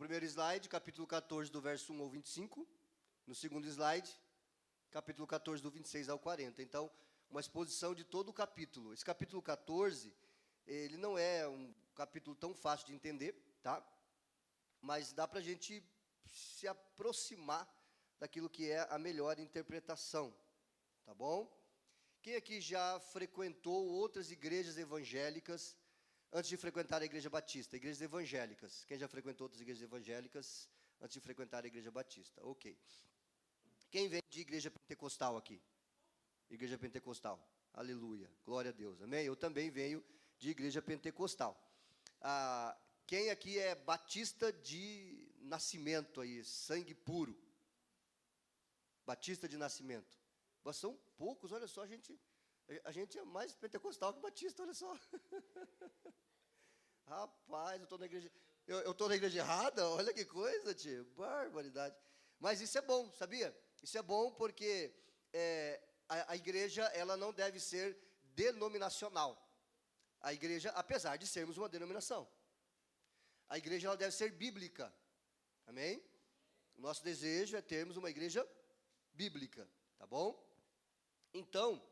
primeiro slide, capítulo 14, do verso 1 ao 25. No segundo slide, capítulo 14, do 26 ao 40. Então, uma exposição de todo o capítulo. Esse capítulo 14, ele não é um capítulo tão fácil de entender, tá? Mas dá para a gente se aproximar daquilo que é a melhor interpretação, tá bom? Quem aqui já frequentou outras igrejas evangélicas antes de frequentar a igreja batista? Igrejas evangélicas. Quem já frequentou outras igrejas evangélicas antes de frequentar a igreja batista? Ok. Quem vem de igreja pentecostal aqui? Igreja pentecostal. Aleluia. Glória a Deus. Amém? Eu também venho de igreja pentecostal. Quem aqui é batista de nascimento aí? Sangue puro. Batista de nascimento. Mas são poucos, olha só, a gente é mais pentecostal que batista, olha só. Rapaz, eu estou na igreja errada, olha que coisa, tio, barbaridade. Mas isso é bom, sabia? Isso é bom porque a igreja, ela não deve ser denominacional. A igreja, apesar de sermos uma denominação, a igreja ela deve ser bíblica, amém? O nosso desejo é termos uma igreja bíblica, tá bom? Então,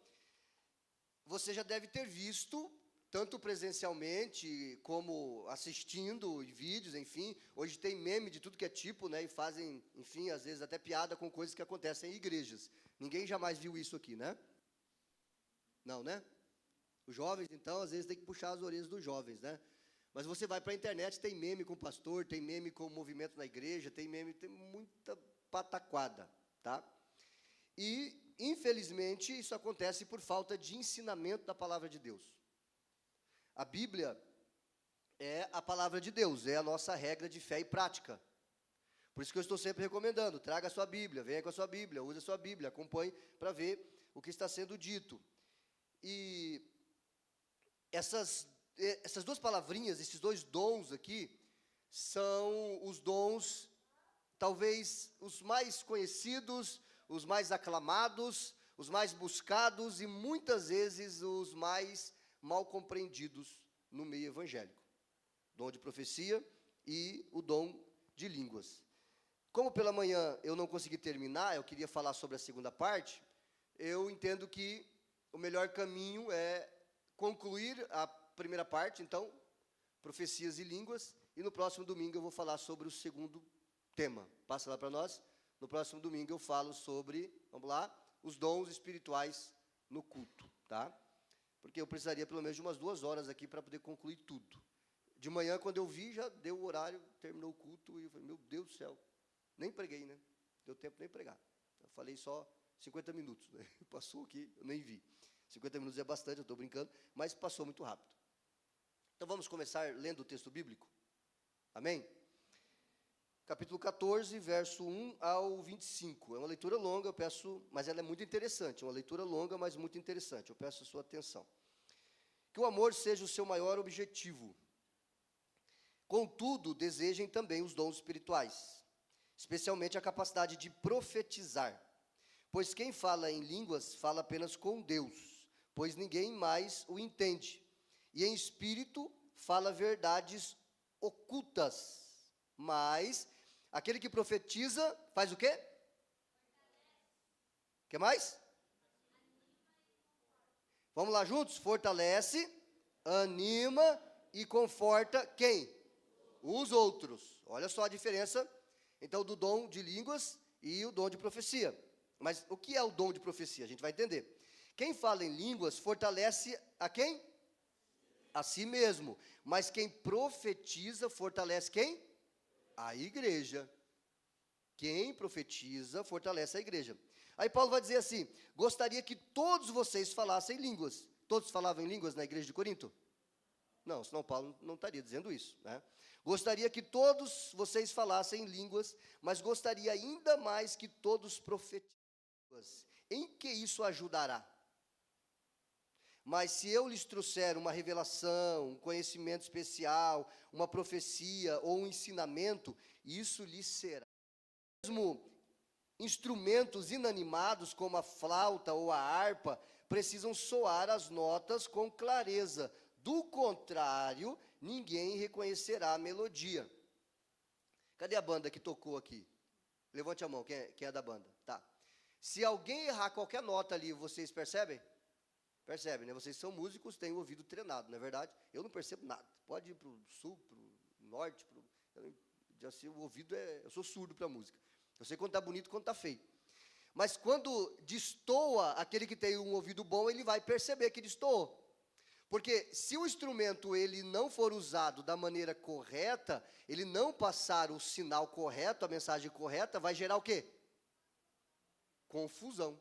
você já deve ter visto, tanto presencialmente, como assistindo em vídeos, enfim. Hoje tem meme de tudo que é tipo, né? E fazem, enfim, às vezes até piada com coisas que acontecem em igrejas. Ninguém jamais viu isso aqui, né? Não, né? Os jovens, então, às vezes tem que puxar as orelhas dos jovens, né? Mas você vai para a internet, tem meme com o pastor, tem meme com o movimento na igreja, tem meme, tem muita pataquada, tá? E, infelizmente, isso acontece por falta de ensinamento da palavra de Deus. A Bíblia é a palavra de Deus, é a nossa regra de fé e prática. Por isso que eu estou sempre recomendando, traga a sua Bíblia, venha com a sua Bíblia, use a sua Bíblia, acompanhe para ver o que está sendo dito. E essas duas palavrinhas, esses dois dons aqui, são os dons, talvez, os mais conhecidos, os mais aclamados, os mais buscados e muitas vezes os mais mal compreendidos no meio evangélico. Dom de profecia e o dom de línguas. Como pela manhã eu não consegui terminar, eu queria falar sobre a segunda parte, eu entendo que o melhor caminho é concluir a primeira parte, então, profecias e línguas, e no próximo domingo eu vou falar sobre o segundo tema. Passa lá para nós. No próximo domingo eu falo sobre, vamos lá, os dons espirituais no culto, tá? Porque eu precisaria pelo menos de umas 2 horas aqui para poder concluir tudo. De manhã, quando eu vi, já deu o horário, terminou o culto, e eu falei, meu Deus do céu, nem preguei, né? Deu tempo nem pregar. Eu falei só 50 minutos, né? Passou aqui, eu nem vi. 50 minutos é bastante, eu estou brincando, mas passou muito rápido. Então vamos começar lendo o texto bíblico? Amém? Capítulo 14, verso 1 ao 25. É uma leitura longa, eu peço, mas ela é muito interessante. É uma leitura longa, mas muito interessante. Eu peço a sua atenção. Que o amor seja o seu maior objetivo. Contudo, desejem também os dons espirituais, especialmente a capacidade de profetizar. Pois quem fala em línguas, fala apenas com Deus, pois ninguém mais o entende. E em espírito, fala verdades ocultas. Mas aquele que profetiza, faz o quê? O que mais? Vamos lá juntos? Fortalece, anima e conforta quem? Os outros. Olha só a diferença, então, do dom de línguas e o dom de profecia. Mas o que é o dom de profecia? A gente vai entender. Quem fala em línguas fortalece a quem? A si mesmo. Mas quem profetiza fortalece quem? A igreja. Quem profetiza fortalece a igreja. Aí Paulo vai dizer assim, gostaria que todos vocês falassem línguas. Todos falavam em línguas na igreja de Corinto? Não, senão Paulo não estaria dizendo isso, né? Gostaria que todos vocês falassem línguas, mas gostaria ainda mais que todos profetizassem. Em que isso ajudará? Mas se eu lhes trouxer uma revelação, um conhecimento especial, uma profecia ou um ensinamento, isso lhes será. Mesmo instrumentos inanimados como a flauta ou a harpa precisam soar as notas com clareza. Do contrário, ninguém reconhecerá a melodia. Cadê a banda que tocou aqui? Levante a mão, quem é da banda? Tá. Se alguém errar qualquer nota ali, vocês percebem? Percebem, né? Vocês são músicos, têm o ouvido treinado, não é verdade? Eu não percebo nada. Pode ir para o sul, para o norte, assim, o ouvido eu sou surdo para música. Eu sei quando está bonito, quando está feio. Mas quando destoa aquele que tem um ouvido bom, ele vai perceber que destoou. Porque se o instrumento ele não for usado da maneira correta, ele não passar o sinal correto, a mensagem correta, vai gerar o quê? Confusão.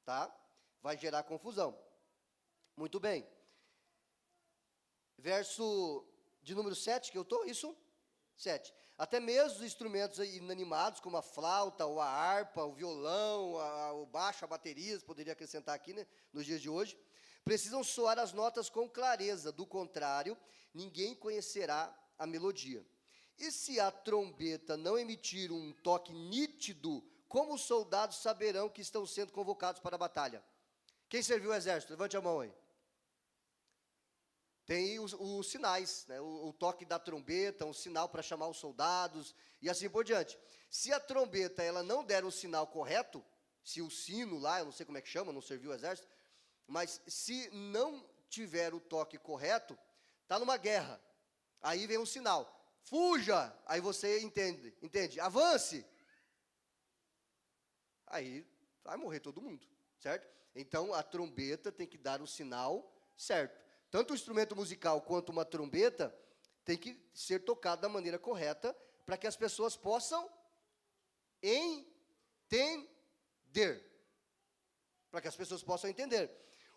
Tá? Vai gerar confusão. Muito bem. Verso de número 7, que eu estou, isso? 7. Até mesmo os instrumentos inanimados, como a flauta, ou a harpa, o violão, o baixo, a bateria, poderia acrescentar aqui, né, nos dias de hoje, precisam soar as notas com clareza, do contrário, ninguém conhecerá a melodia. E se a trombeta não emitir um toque nítido, como os soldados saberão que estão sendo convocados para a batalha? Quem serviu o exército? Levante a mão aí. Tem os sinais, né? O toque da trombeta, um sinal para chamar os soldados, e assim por diante. Se a trombeta ela não der o sinal correto, se o sino lá, eu não sei como é que chama, não serviu o exército, mas se não tiver o toque correto, está numa guerra, aí vem um sinal, fuja, aí você entende, avance, aí vai morrer todo mundo, certo? Então a trombeta tem que dar o sinal certo. Tanto o instrumento musical quanto uma trombeta tem que ser tocado da maneira correta para que as pessoas possam entender. Para que as pessoas possam entender.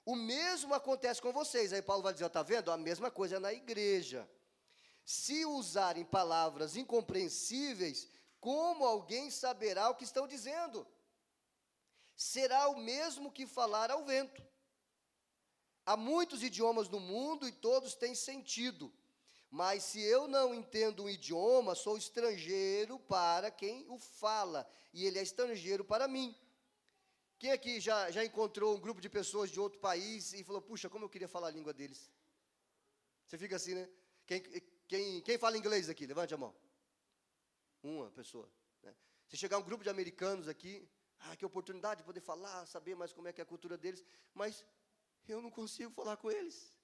O mesmo acontece com vocês. Aí Paulo vai dizer, está vendo? A mesma coisa é na igreja. Se usarem palavras incompreensíveis, como alguém saberá o que estão dizendo? Será o mesmo que falar ao vento. Há muitos idiomas no mundo e todos têm sentido. Mas se eu não entendo um idioma, sou estrangeiro para quem o fala. E ele é estrangeiro para mim. Quem aqui já encontrou um grupo de pessoas de outro país e falou, puxa, como eu queria falar a língua deles? Você fica assim, né? Quem fala inglês aqui? Levante a mão. Uma pessoa. Né? Se chegar um grupo de americanos aqui, que oportunidade de poder falar, saber mais como é que é a cultura deles, mas eu não consigo falar com eles.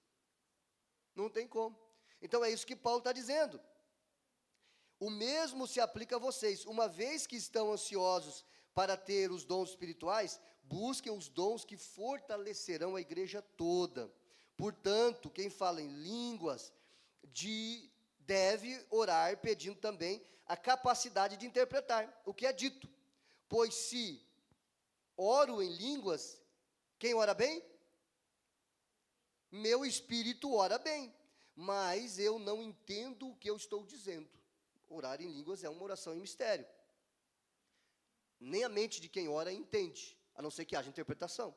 Não tem como. Então é isso que Paulo está dizendo. O mesmo se aplica a vocês. Uma vez que estão ansiosos para ter os dons espirituais, busquem os dons que fortalecerão a igreja toda. Portanto, quem fala em línguas deve orar pedindo também a capacidade de interpretar o que é dito. Pois se oro em línguas, quem ora bem? Meu espírito ora bem, mas eu não entendo o que eu estou dizendo. Orar em línguas é uma oração em mistério. Nem a mente de quem ora entende, a não ser que haja interpretação.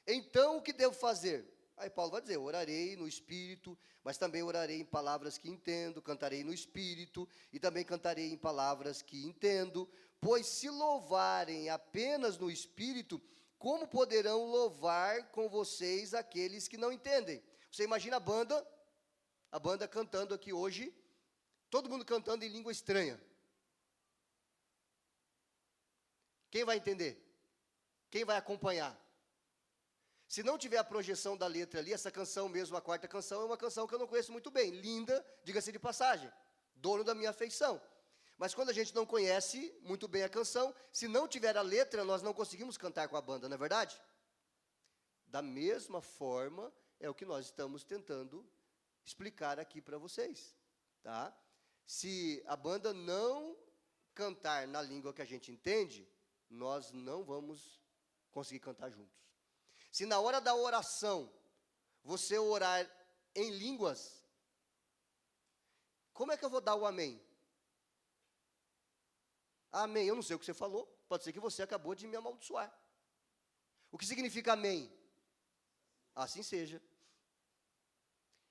Então, o que devo fazer? Aí Paulo vai dizer, orarei no Espírito, mas também orarei em palavras que entendo, cantarei no Espírito, e também cantarei em palavras que entendo, pois se louvarem apenas no Espírito, como poderão louvar com vocês aqueles que não entendem? Você imagina a banda cantando aqui hoje, todo mundo cantando em língua estranha. Quem vai entender? Quem vai acompanhar? Se não tiver a projeção da letra ali, essa canção mesmo, a quarta canção, é uma canção que eu não conheço muito bem. Linda, diga-se de passagem. Dono da minha afeição. Mas quando a gente não conhece muito bem a canção, se não tiver a letra, nós não conseguimos cantar com a banda, não é verdade? Da mesma forma, é o que nós estamos tentando explicar aqui para vocês. Tá? Se a banda não cantar na língua que a gente entende, nós não vamos conseguir cantar juntos. Se na hora da oração, você orar em línguas, como é que eu vou dar o amém? Amém, eu não sei o que você falou, pode ser que você acabou de me amaldiçoar. O que significa amém? Assim seja.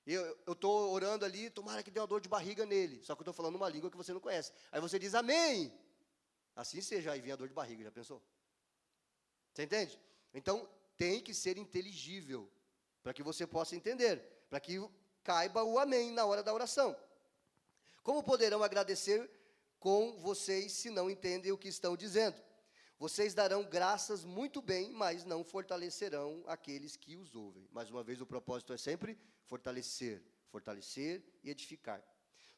Eu estou orando ali, tomara que dê uma dor de barriga nele, só que eu estou falando uma língua que você não conhece. Aí você diz amém, assim seja, aí vem a dor de barriga, já pensou? Você entende? Então, tem que ser inteligível, para que você possa entender, para que caiba o amém na hora da oração. Como poderão agradecer com vocês se não entendem o que estão dizendo. Vocês darão graças muito bem, mas não fortalecerão aqueles que os ouvem. Mais uma vez, o propósito é sempre fortalecer, fortalecer e edificar.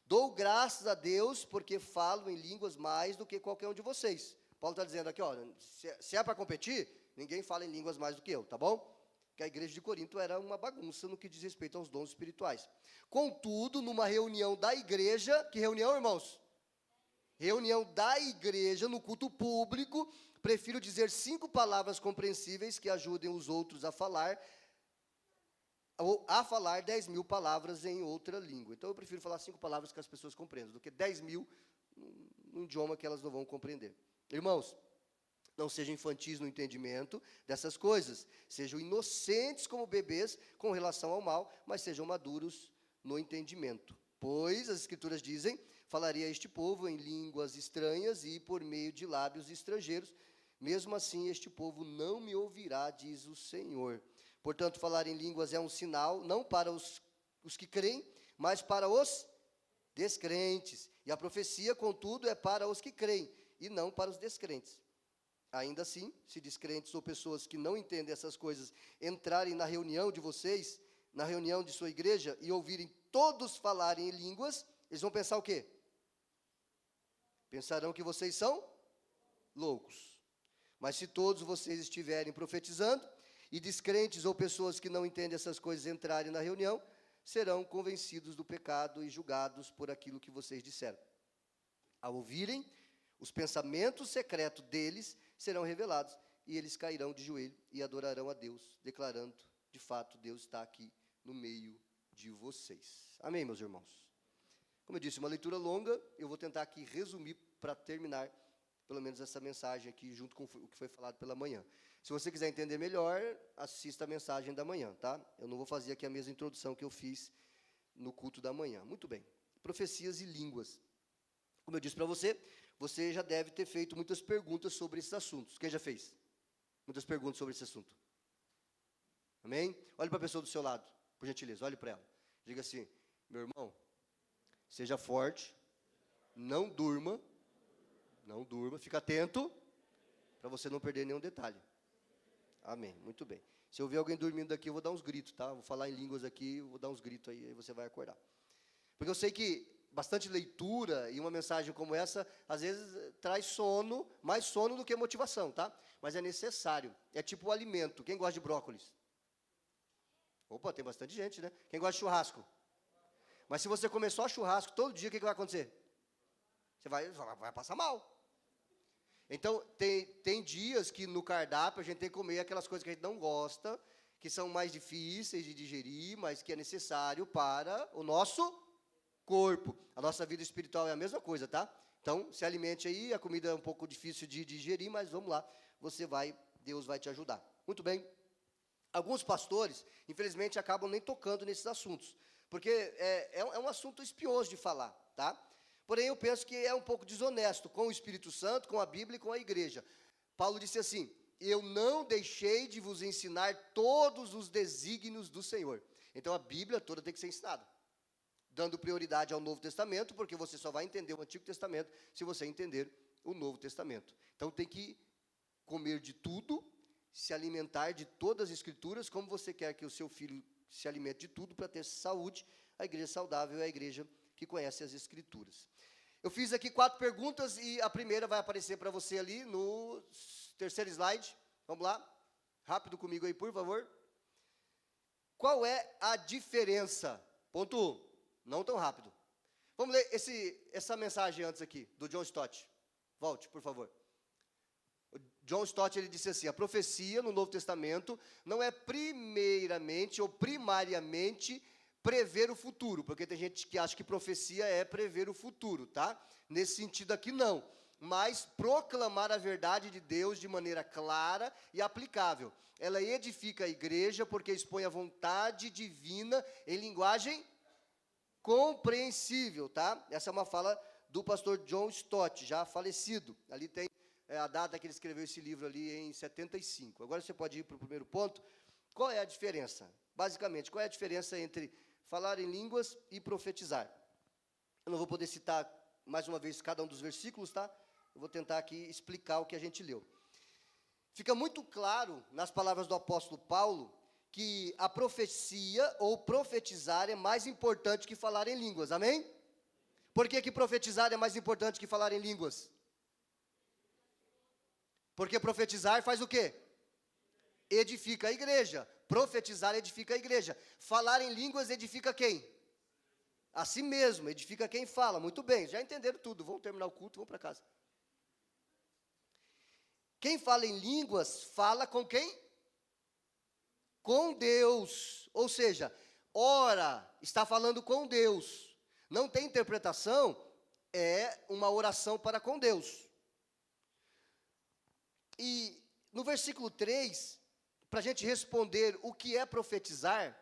Dou graças a Deus porque falo em línguas mais do que qualquer um de vocês. Paulo está dizendo aqui, ó, se é para competir, ninguém fala em línguas mais do que eu, tá bom? Que a igreja de Corinto era uma bagunça no que diz respeito aos dons espirituais. Contudo, numa reunião da igreja, que reunião, irmãos? Reunião da igreja, no culto público, prefiro dizer 5 palavras compreensíveis que ajudem os outros a falar, ou a falar 10.000 palavras em outra língua. Então, eu prefiro falar 5 palavras que as pessoas compreendam, do que 10.000 num idioma que elas não vão compreender. Irmãos, não sejam infantis no entendimento dessas coisas. Sejam inocentes como bebês com relação ao mal, mas sejam maduros no entendimento. Pois, as Escrituras dizem, falaria a este povo em línguas estranhas e por meio de lábios estrangeiros. Mesmo assim, este povo não me ouvirá, diz o Senhor. Portanto, falar em línguas é um sinal, não para os que creem, mas para os descrentes. E a profecia, contudo, é para os que creem, e não para os descrentes. Ainda assim, se descrentes ou pessoas que não entendem essas coisas entrarem na reunião de vocês, na reunião de sua igreja, e ouvirem todos falarem em línguas, eles vão pensar o quê? Pensarão que vocês são loucos. Mas se todos vocês estiverem profetizando, e descrentes ou pessoas que não entendem essas coisas entrarem na reunião, serão convencidos do pecado e julgados por aquilo que vocês disseram. Ao ouvirem, os pensamentos secretos deles serão revelados, e eles cairão de joelho e adorarão a Deus, declarando, de fato, Deus está aqui no meio de vocês. Amém, meus irmãos? Como eu disse, uma leitura longa, eu vou tentar aqui resumir para terminar, pelo menos essa mensagem aqui, junto com o que foi falado pela manhã. Se você quiser entender melhor, assista a mensagem da manhã, tá? Eu não vou fazer aqui a mesma introdução que eu fiz no culto da manhã. Muito bem. Profecias e línguas. Como eu disse para você, você já deve ter feito muitas perguntas sobre esses assuntos. Quem já fez? Muitas perguntas sobre esse assunto. Amém? Olhe para a pessoa do seu lado, por gentileza, olhe para ela. Diga assim, meu irmão, seja forte, não durma, fica atento, para você não perder nenhum detalhe. Amém, muito bem. Se eu ver alguém dormindo aqui, eu vou dar uns gritos, tá? Vou falar em línguas aqui, vou dar uns gritos aí você vai acordar. Porque eu sei que bastante leitura e uma mensagem como essa, às vezes traz sono, mais sono do que motivação, tá? Mas é necessário, é tipo o alimento. Quem gosta de brócolis? Opa, tem bastante gente, né? Quem gosta de churrasco? Mas se você comer só churrasco todo dia, o que vai acontecer? Você vai passar mal. Então, tem dias que no cardápio a gente tem que comer aquelas coisas que a gente não gosta, que são mais difíceis de digerir, mas que é necessário para o nosso corpo. A nossa vida espiritual é a mesma coisa, tá? Então, se alimente aí, a comida é um pouco difícil de digerir, mas vamos lá, Deus vai te ajudar. Muito bem. Alguns pastores, infelizmente, acabam nem tocando nesses assuntos, porque é um assunto espinhoso de falar, tá? Porém, eu penso que é um pouco desonesto com o Espírito Santo, com a Bíblia e com a igreja. Paulo disse assim, eu não deixei de vos ensinar todos os desígnios do Senhor. Então, a Bíblia toda tem que ser ensinada, dando prioridade ao Novo Testamento, porque você só vai entender o Antigo Testamento se você entender o Novo Testamento. Então, tem que comer de tudo, se alimentar de todas as Escrituras, como você quer que o seu filho se alimente de tudo para ter saúde. A igreja saudável é a igreja que conhece as Escrituras. Eu fiz aqui 4 perguntas e a primeira vai aparecer para você ali no terceiro slide. Vamos lá? Rápido comigo aí, por favor. Qual é a diferença? Ponto 1. Não tão rápido. Vamos ler essa mensagem antes aqui, do John Stott. Volte, por favor. O John Stott, ele disse assim, a profecia no Novo Testamento não é primeiramente ou primariamente prever o futuro, porque tem gente que acha que profecia é prever o futuro, tá? Nesse sentido aqui não, mas proclamar a verdade de Deus de maneira clara e aplicável. Ela edifica a igreja porque expõe a vontade divina em linguagem compreensível, tá? Essa é uma fala do pastor John Stott, já falecido. Ali tem a data que ele escreveu esse livro ali em 75. Agora você pode ir para o primeiro ponto. Qual é a diferença? Basicamente, qual é a diferença entre falar em línguas e profetizar? Eu não vou poder citar mais uma vez cada um dos versículos, tá? Eu vou tentar aqui explicar o que a gente leu. Fica muito claro nas palavras do apóstolo Paulo que a profecia ou profetizar é mais importante que falar em línguas, amém? Por que que profetizar é mais importante que falar em línguas? Porque profetizar faz o quê? Edifica a igreja. Profetizar edifica a igreja. Falar em línguas edifica quem? A si mesmo, edifica quem fala. Muito bem, já entenderam tudo. Vamos terminar o culto, vamos para casa. Quem fala em línguas, fala com quem? Com Deus. Ou seja, ora, está falando com Deus. Não tem interpretação, é uma oração para com Deus. E no versículo 3, para a gente responder o que é profetizar,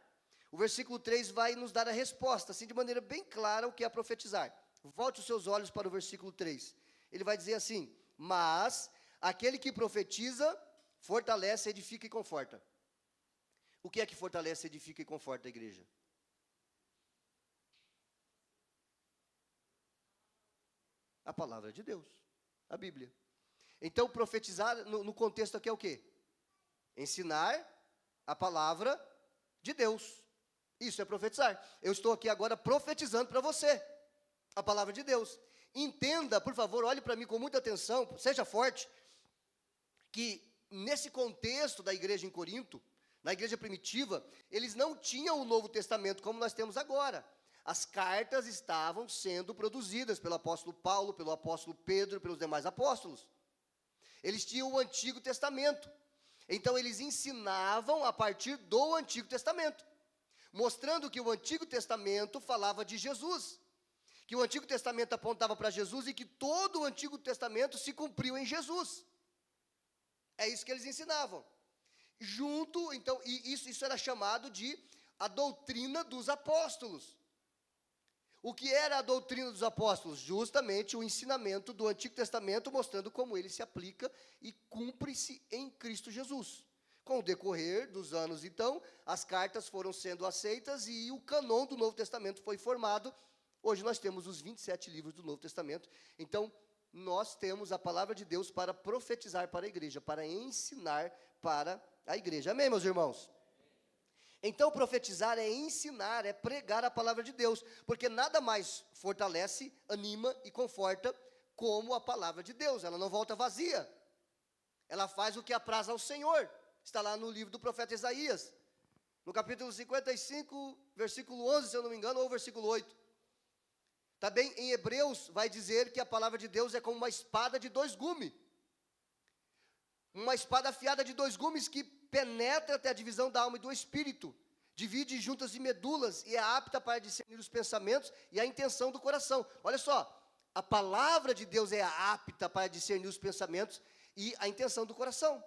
o versículo 3 vai nos dar a resposta, assim de maneira bem clara, o que é profetizar. Volte os seus olhos para o versículo 3. Ele vai dizer assim: mas aquele que profetiza, fortalece, edifica e conforta. O que é que fortalece, edifica e conforta a igreja? A palavra de Deus, a Bíblia. Então, profetizar, no contexto aqui é o quê? Ensinar a palavra de Deus. Isso é profetizar. Eu estou aqui agora profetizando para você a palavra de Deus. Entenda, por favor, olhe para mim com muita atenção, seja forte, que nesse contexto da igreja em Corinto, na igreja primitiva, eles não tinham o Novo Testamento como nós temos agora. As cartas estavam sendo produzidas pelo apóstolo Paulo, pelo apóstolo Pedro, pelos demais apóstolos. Eles tinham o Antigo Testamento. Então, eles ensinavam a partir do Antigo Testamento, mostrando que o Antigo Testamento falava de Jesus, que o Antigo Testamento apontava para Jesus e que todo o Antigo Testamento se cumpriu em Jesus. É isso que eles ensinavam. Junto, então, e isso era chamado de a doutrina dos apóstolos. O que era a doutrina dos apóstolos? Justamente o ensinamento do Antigo Testamento, mostrando como ele se aplica e cumpre-se em Cristo Jesus. Com o decorrer dos anos, então, as cartas foram sendo aceitas e o cânon do Novo Testamento foi formado. Hoje nós temos os 27 livros do Novo Testamento. Então, nós temos a palavra de Deus para profetizar para a igreja, para ensinar para a igreja. Amém, meus irmãos? Então, profetizar é ensinar, é pregar a palavra de Deus, porque nada mais fortalece, anima e conforta como a palavra de Deus. Ela não volta vazia, ela faz o que apraz ao Senhor. Está lá no livro do profeta Isaías, no capítulo 55, versículo 11, se eu não me engano, ou versículo 8. Também em Hebreus vai dizer que a palavra de Deus é como uma espada de dois gumes. Uma espada afiada de dois gumes que penetra até a divisão da alma e do espírito, divide juntas e medulas e é apta para discernir os pensamentos e a intenção do coração. Olha só, a palavra de Deus é apta para discernir os pensamentos e a intenção do coração.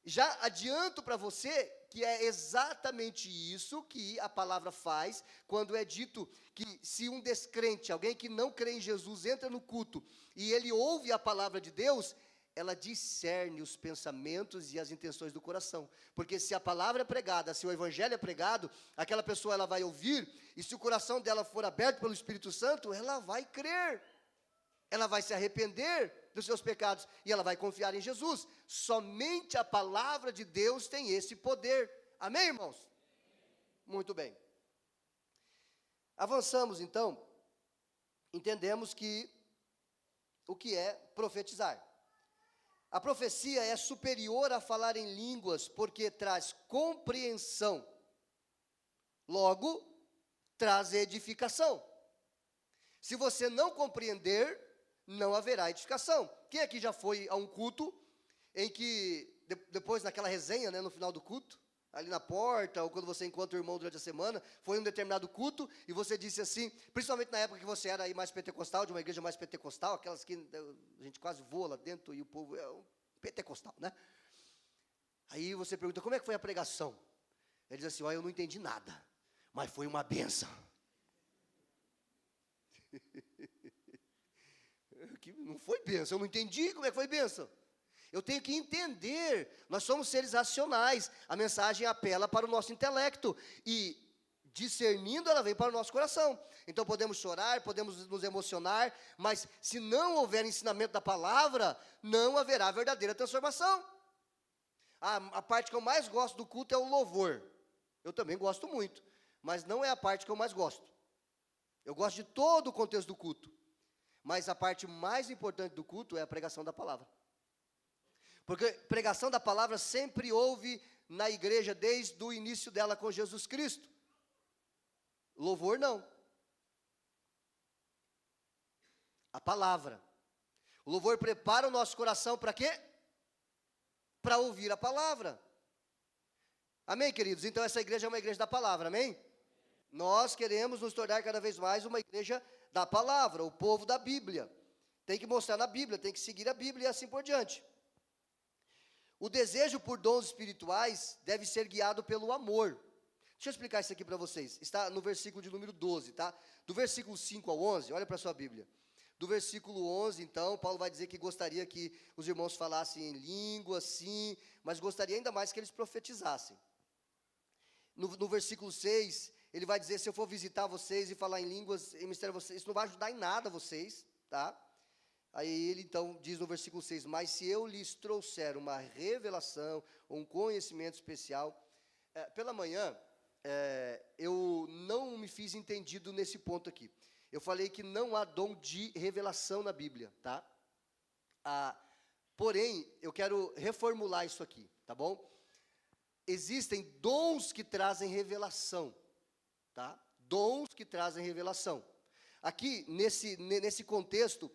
Já adianto para você que é exatamente isso que a palavra faz quando é dito que se um descrente, alguém que não crê em Jesus, entra no culto e ele ouve a palavra de Deus, ela discerne os pensamentos e as intenções do coração. Porque se a palavra é pregada, se o evangelho é pregado, aquela pessoa ela vai ouvir, e se o coração dela for aberto pelo Espírito Santo, ela vai crer. Ela vai se arrepender dos seus pecados e ela vai confiar em Jesus. Somente a palavra de Deus tem esse poder. Amém, irmãos? Muito bem. Avançamos então. Entendemos que o que é profetizar. A profecia é superior a falar em línguas, porque traz compreensão. Logo, traz edificação. Se você não compreender, não haverá edificação. Quem aqui já foi a um culto, em que, depois naquela resenha, né, no final do culto, ali na porta, ou quando você encontra o irmão durante a semana, foi um determinado culto, e você disse assim, principalmente na época que você era aí mais pentecostal, de uma igreja mais pentecostal, aquelas que a gente quase voa lá dentro, e o povo é um pentecostal, né? Aí você pergunta, como é que foi a pregação? Ele diz assim, eu não entendi nada, mas foi uma bênção. Não foi bênção, eu não entendi como é que foi bênção. Eu tenho que entender, nós somos seres racionais, a mensagem apela para o nosso intelecto, e discernindo, ela vem para o nosso coração. Então podemos chorar, podemos nos emocionar, mas se não houver ensinamento da palavra, não haverá verdadeira transformação. A parte que eu mais gosto do culto é o louvor. Eu também gosto muito, mas não é a parte que eu mais gosto. Eu gosto de todo o contexto do culto, mas a parte mais importante do culto é a pregação da palavra. Porque pregação da palavra sempre houve na igreja desde o início dela com Jesus Cristo. Louvor não. A palavra. O louvor prepara o nosso coração para quê? Para ouvir a palavra. Amém, queridos? Então essa igreja é uma igreja da palavra, amém? Nós queremos nos tornar cada vez mais uma igreja da palavra, o povo da Bíblia. Tem que mostrar na Bíblia, tem que seguir a Bíblia e assim por diante. O desejo por dons espirituais deve ser guiado pelo amor. Deixa eu explicar isso aqui para vocês. Está no versículo de número 12, tá? Do versículo 5 ao 11, olha para a sua Bíblia. Do versículo 11, então, Paulo vai dizer que gostaria que os irmãos falassem em língua, sim, mas gostaria ainda mais que eles profetizassem. No versículo 6, ele vai dizer, se eu for visitar vocês e falar em línguas, em mistério vocês, isso não vai ajudar em nada vocês, tá? Aí ele então diz no versículo 6, mas se eu lhes trouxer uma revelação, um conhecimento especial, pela manhã, eu não me fiz entendido nesse ponto aqui. Eu falei que não há dom de revelação na Bíblia, tá? Porém, eu quero reformular isso aqui, tá bom? Existem dons que trazem revelação, tá? Dons que trazem revelação. Aqui, nesse contexto,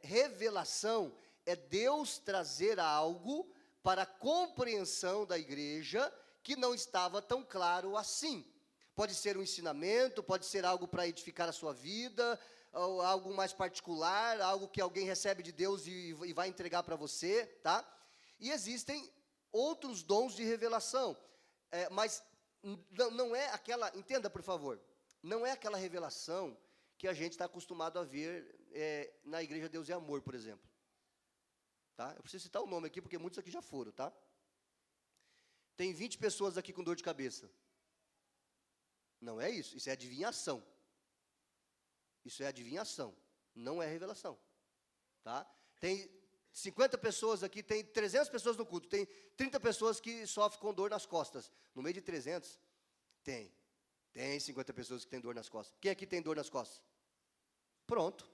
revelação é Deus trazer algo para a compreensão da igreja que não estava tão claro assim. Pode ser um ensinamento, pode ser algo para edificar a sua vida, ou algo mais particular, algo que alguém recebe de Deus e vai entregar para você, tá? E existem outros dons de revelação, mas não é aquela, entenda por favor, não é aquela revelação que a gente está acostumado a ver na Igreja Deus é Amor, por exemplo. Tá? Eu preciso citar o nome aqui, porque muitos aqui já foram, tá? Tem 20 pessoas aqui com dor de cabeça. Não é isso, isso é adivinhação. Isso é adivinhação, não é revelação. Tá? Tem 50 pessoas aqui, tem 300 pessoas no culto, tem 30 pessoas que sofrem com dor nas costas. No meio de 300, tem 50 pessoas que têm dor nas costas. Quem aqui tem dor nas costas? Pronto.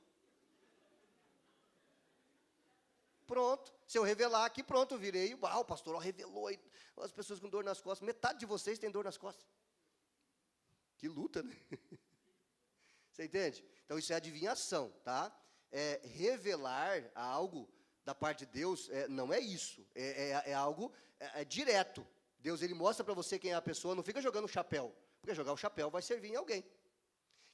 Pronto. Se eu revelar aqui, pronto, eu virei. Uau, o pastor revelou aí as pessoas com dor nas costas. Metade de vocês tem dor nas costas. Que luta, né? Você entende? Então isso é adivinhação, tá? Revelar algo da parte de Deus, não é isso, é algo direto. Deus, ele mostra para você quem é a pessoa, não fica jogando o chapéu, porque jogar o chapéu vai servir em alguém.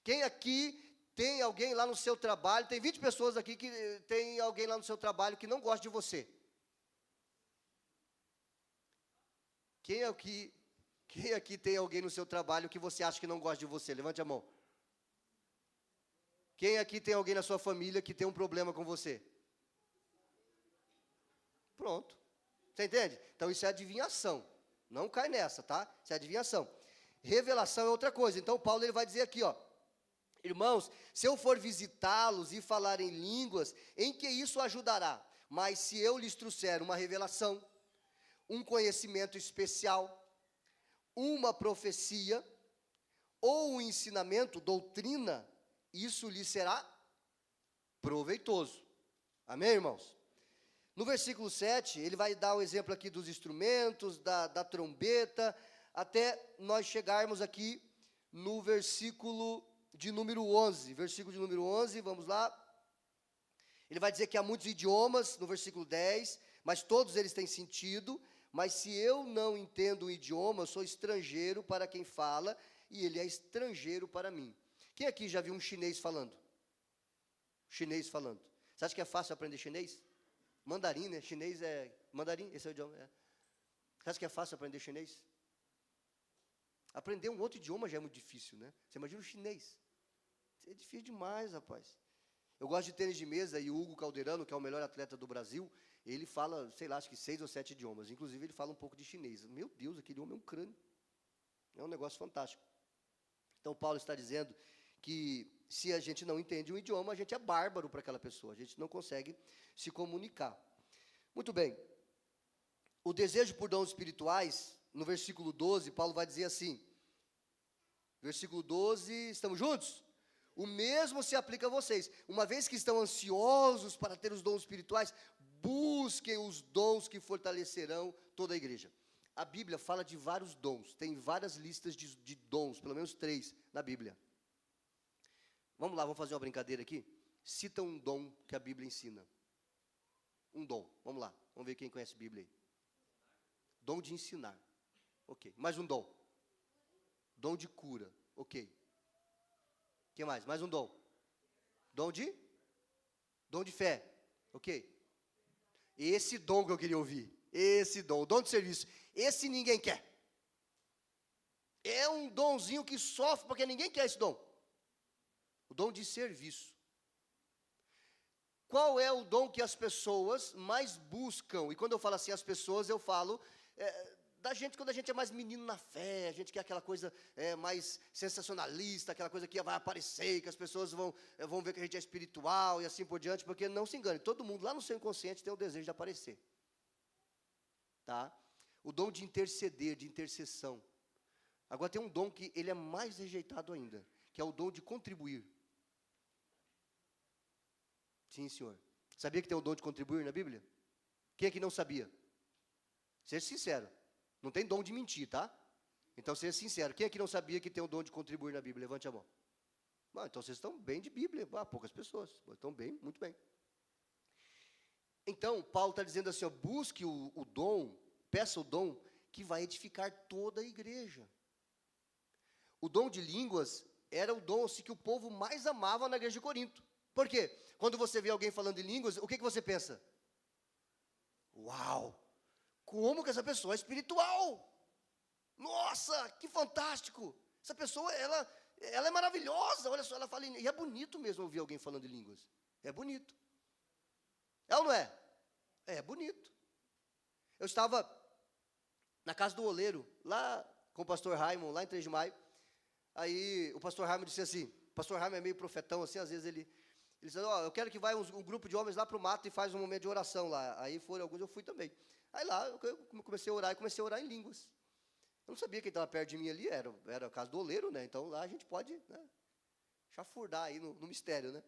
Quem aqui tem alguém lá no seu trabalho, tem 20 pessoas aqui que tem alguém lá no seu trabalho que não gosta de você. Quem aqui tem alguém no seu trabalho que você acha que não gosta de você? Levante a mão. Quem aqui tem alguém na sua família que tem um problema com você? Pronto. Você entende? Então isso é adivinhação. Não cai nessa, tá? Isso é adivinhação. Revelação é outra coisa. Então Paulo ele vai dizer aqui, ó. Irmãos, se eu for visitá-los e falar em línguas, em que isso ajudará? Mas se eu lhes trouxer uma revelação, um conhecimento especial, uma profecia, ou um ensinamento, doutrina, isso lhe será proveitoso. Amém, irmãos? No versículo 7, ele vai dar o exemplo aqui dos instrumentos, da trombeta, até nós chegarmos aqui no versículo de número 11. Versículo de número 11, vamos lá. Ele vai dizer que há muitos idiomas, no versículo 10, mas todos eles têm sentido. Mas se eu não entendo o idioma, eu sou estrangeiro para quem fala, e ele é estrangeiro para mim. Quem aqui já viu um chinês falando? Chinês falando. Você acha que é fácil aprender chinês? Mandarim, né? Chinês é... Mandarim, esse é o idioma. Você acha que é fácil aprender chinês? Aprender um outro idioma já é muito difícil, né? Você imagina o chinês. É difícil demais, rapaz. Eu gosto de tênis de mesa, e o Hugo Calderano, que é o melhor atleta do Brasil, ele fala, sei lá, acho que 6 ou 7 idiomas. Inclusive, ele fala um pouco de chinês. Meu Deus, aquele homem é um crânio. É um negócio fantástico. Então, Paulo está dizendo que se a gente não entende um idioma, a gente é bárbaro para aquela pessoa, a gente não consegue se comunicar. Muito bem. O desejo por dons espirituais, no versículo 12, Paulo vai dizer assim, versículo 12, estamos juntos? O mesmo se aplica a vocês. Uma vez que estão ansiosos para ter os dons espirituais, busquem os dons que fortalecerão toda a igreja. A Bíblia fala de vários dons, tem várias listas de dons, pelo menos 3 na Bíblia. Vamos lá, vamos fazer uma brincadeira aqui? Cita um dom que a Bíblia ensina. Um dom, vamos lá, vamos ver quem conhece a Bíblia aí. Dom de ensinar, ok. Mais um dom. Dom de cura, ok. O que mais? Mais um dom. Dom de fé, ok. Esse dom que eu queria ouvir, esse dom, o dom de serviço, esse ninguém quer. É um donzinho que sofre porque ninguém quer esse dom. O dom de serviço. Qual é o dom que as pessoas mais buscam? E quando eu falo assim, as pessoas, eu falo da gente, quando a gente é mais menino na fé, a gente quer aquela coisa mais sensacionalista, aquela coisa que vai aparecer, que as pessoas vão ver que a gente é espiritual e assim por diante, porque não se engane, todo mundo lá no seu inconsciente tem o desejo de aparecer. Tá? O dom de interceder, de intercessão. Agora tem um dom que ele é mais rejeitado ainda, que é o dom de contribuir. Sim, senhor. Sabia que tem o dom de contribuir na Bíblia? Quem é que não sabia? Seja sincero. Não tem dom de mentir, tá? Então seja sincero. Quem é que não sabia que tem o dom de contribuir na Bíblia? Levante a mão. Então vocês estão bem de Bíblia. Poucas pessoas. Estão bem, muito bem. Então, Paulo está dizendo assim, busque o dom, peça o dom que vai edificar toda a igreja. O dom de línguas era o dom assim, que o povo mais amava na igreja de Corinto. Por quê? Quando você vê alguém falando em línguas, o que você pensa? Uau! Como que essa pessoa é espiritual? Nossa, que fantástico! Essa pessoa, ela é maravilhosa. Olha só, ela fala e é bonito mesmo ouvir alguém falando em línguas. É bonito. É ou não é? É bonito. Eu estava na casa do oleiro, lá com o pastor Raimon, lá em 3 de maio. Aí o pastor Raimon disse assim, o pastor Raimon é meio profetão, assim, às vezes ele disse, eu quero que vá um grupo de homens lá para o mato e faz um momento de oração lá. Aí foram alguns, eu fui também. Aí lá eu comecei a orar, e comecei a orar em línguas. Eu não sabia quem estava perto de mim ali, era a casa do oleiro, né? Então lá a gente pode, né, chafurdar aí no mistério, né?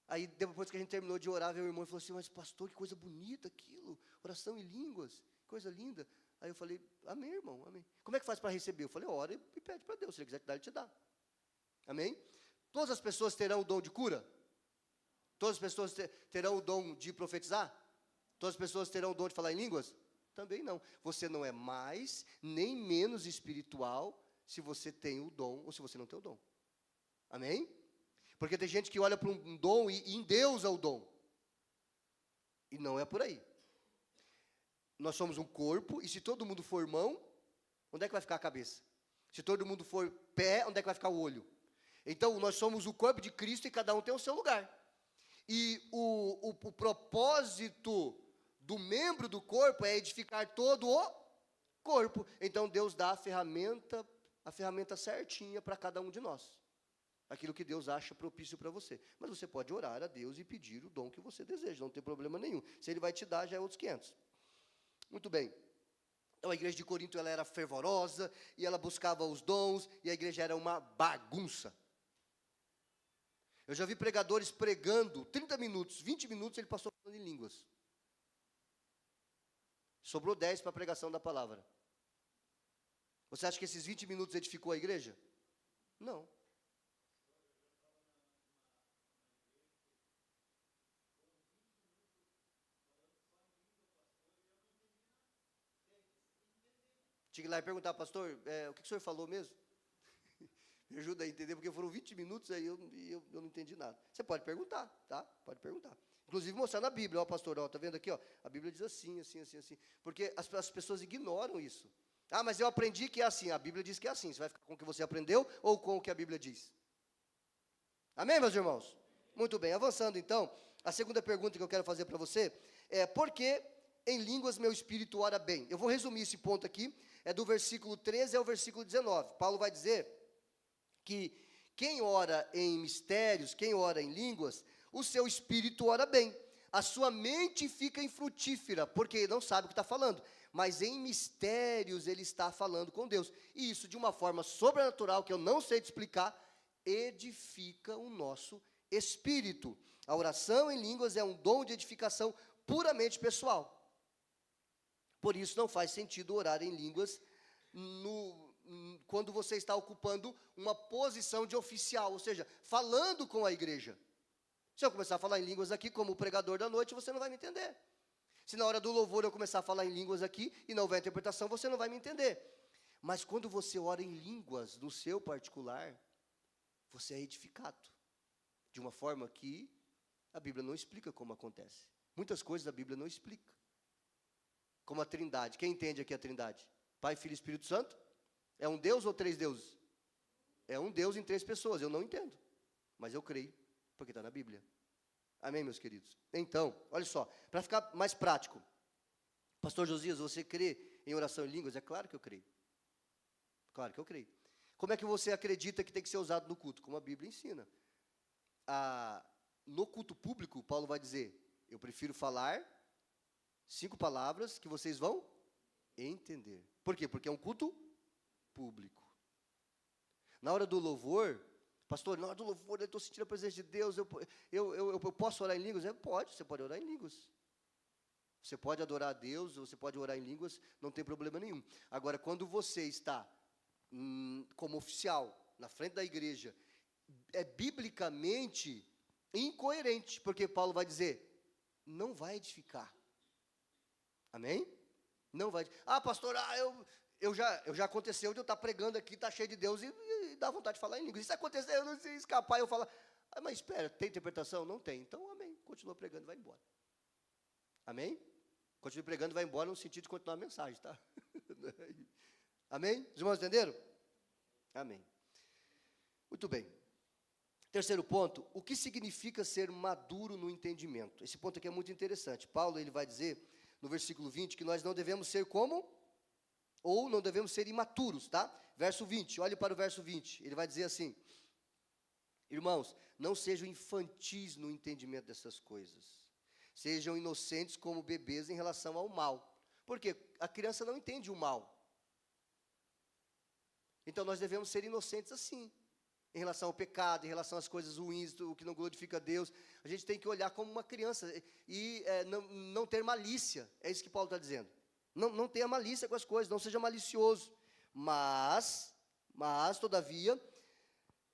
Aí depois que a gente terminou de orar, veio o irmão e falou assim, mas pastor, que coisa bonita aquilo, oração em línguas, coisa linda. Aí eu falei, amém, irmão, amém. Como é que faz para receber? Eu falei, ora e pede para Deus, se ele quiser te dar, ele te dá. Amém? Todas as pessoas terão o dom de cura? Todas as pessoas terão o dom de profetizar? Todas as pessoas terão o dom de falar em línguas? Também não. Você não é mais nem menos espiritual se você tem o dom ou se você não tem o dom. Amém? Porque tem gente que olha para um dom e endeusa o dom. E não é por aí. Nós somos um corpo e se todo mundo for mão, onde é que vai ficar a cabeça? Se todo mundo for pé, onde é que vai ficar o olho? Então, nós somos o corpo de Cristo e cada um tem o seu lugar. E o propósito do membro do corpo é edificar todo o corpo. Então, Deus dá a ferramenta certinha para cada um de nós. Aquilo que Deus acha propício para você. Mas você pode orar a Deus e pedir o dom que você deseja, não tem problema nenhum. Se Ele vai te dar, já é outros 500. Muito bem. Então, a igreja de Corinto ela era fervorosa, e ela buscava os dons, e a igreja era uma bagunça. Eu já vi pregadores pregando 30 minutos, 20 minutos, ele passou falando em línguas. Sobrou 10 para a pregação da palavra. Você acha que esses 20 minutos edificou a igreja? Não. Tinha que ir lá e perguntar, pastor, o que o senhor falou mesmo? Me ajuda a entender, porque foram 20 minutos aí eu não entendi nada. Você pode perguntar, tá? Pode perguntar. Inclusive mostrar na Bíblia, ó, pastor, ó, tá vendo aqui, ó? A Bíblia diz assim, assim, assim, assim. Porque as pessoas ignoram isso. Ah, mas eu aprendi que é assim. A Bíblia diz que é assim. Você vai ficar com o que você aprendeu ou com o que a Bíblia diz? Amém, meus irmãos? Muito bem, avançando então. A segunda pergunta que eu quero fazer para você é: por que em línguas meu espírito ora bem? Eu vou resumir esse ponto aqui. É do versículo 13 ao versículo 19. Paulo vai dizer que quem ora em mistérios, quem ora em línguas, o seu espírito ora bem. A sua mente fica infrutífera, porque não sabe o que está falando. Mas em mistérios ele está falando com Deus. E isso, de uma forma sobrenatural, que eu não sei te explicar, edifica o nosso espírito. A oração em línguas é um dom de edificação puramente pessoal. Por isso não faz sentido orar em línguas quando você está ocupando uma posição de oficial, ou seja, falando com a igreja. Se eu começar a falar em línguas aqui, como o pregador da noite, você não vai me entender. Se na hora do louvor eu começar a falar em línguas aqui e não houver interpretação, você não vai me entender. Mas quando você ora em línguas no seu particular, você é edificado. De uma forma que a Bíblia não explica como acontece. Muitas coisas a Bíblia não explica. Como a Trindade. Quem entende aqui a Trindade? Pai, Filho e Espírito Santo? É um Deus ou 3 deuses? É um Deus em 3 pessoas. Eu não entendo. Mas eu creio, porque está na Bíblia. Amém, meus queridos? Então, olha só, para ficar mais prático. Pastor Josias, você crê em oração em línguas? É claro que eu creio. Claro que eu creio. Como é que você acredita que tem que ser usado no culto? Como a Bíblia ensina. No culto público, Paulo vai dizer, eu prefiro falar 5 palavras que vocês vão entender. Por quê? Porque é um culto público. Na hora do louvor, pastor, na hora do louvor eu estou sentindo a presença de Deus, eu posso orar em línguas? Pode, você pode orar em línguas. Você pode adorar a Deus, você pode orar em línguas, não tem problema nenhum. Agora, quando você está como oficial, na frente da igreja, é biblicamente incoerente, porque Paulo vai dizer, não vai edificar. Amém? Não vai. Pastor, eu já aconteceu de eu estar pregando aqui, está cheio de Deus e dá vontade de falar em línguas. Isso aconteceu, eu não sei escapar, eu falo, mas espera, tem interpretação? Não tem. Então, amém. Continua pregando e vai embora. Amém? Continue pregando e vai embora no sentido de continuar a mensagem, tá? Amém? Os irmãos entenderam? Amém. Muito bem. Terceiro ponto, o que significa ser maduro no entendimento? Esse ponto aqui é muito interessante. Paulo, ele vai dizer, no versículo 20, que nós não devemos ser como? Ou não devemos ser imaturos, tá? Verso 20, olhe para o verso 20, ele vai dizer assim, irmãos, não sejam infantis no entendimento dessas coisas. Sejam inocentes como bebês em relação ao mal. Por quê? A criança não entende o mal. Então, nós devemos ser inocentes assim. Em relação ao pecado, em relação às coisas ruins, o que não glorifica a Deus. A gente tem que olhar como uma criança e não ter malícia. É isso que Paulo está dizendo. Não tenha malícia com as coisas, não seja malicioso. Mas, todavia,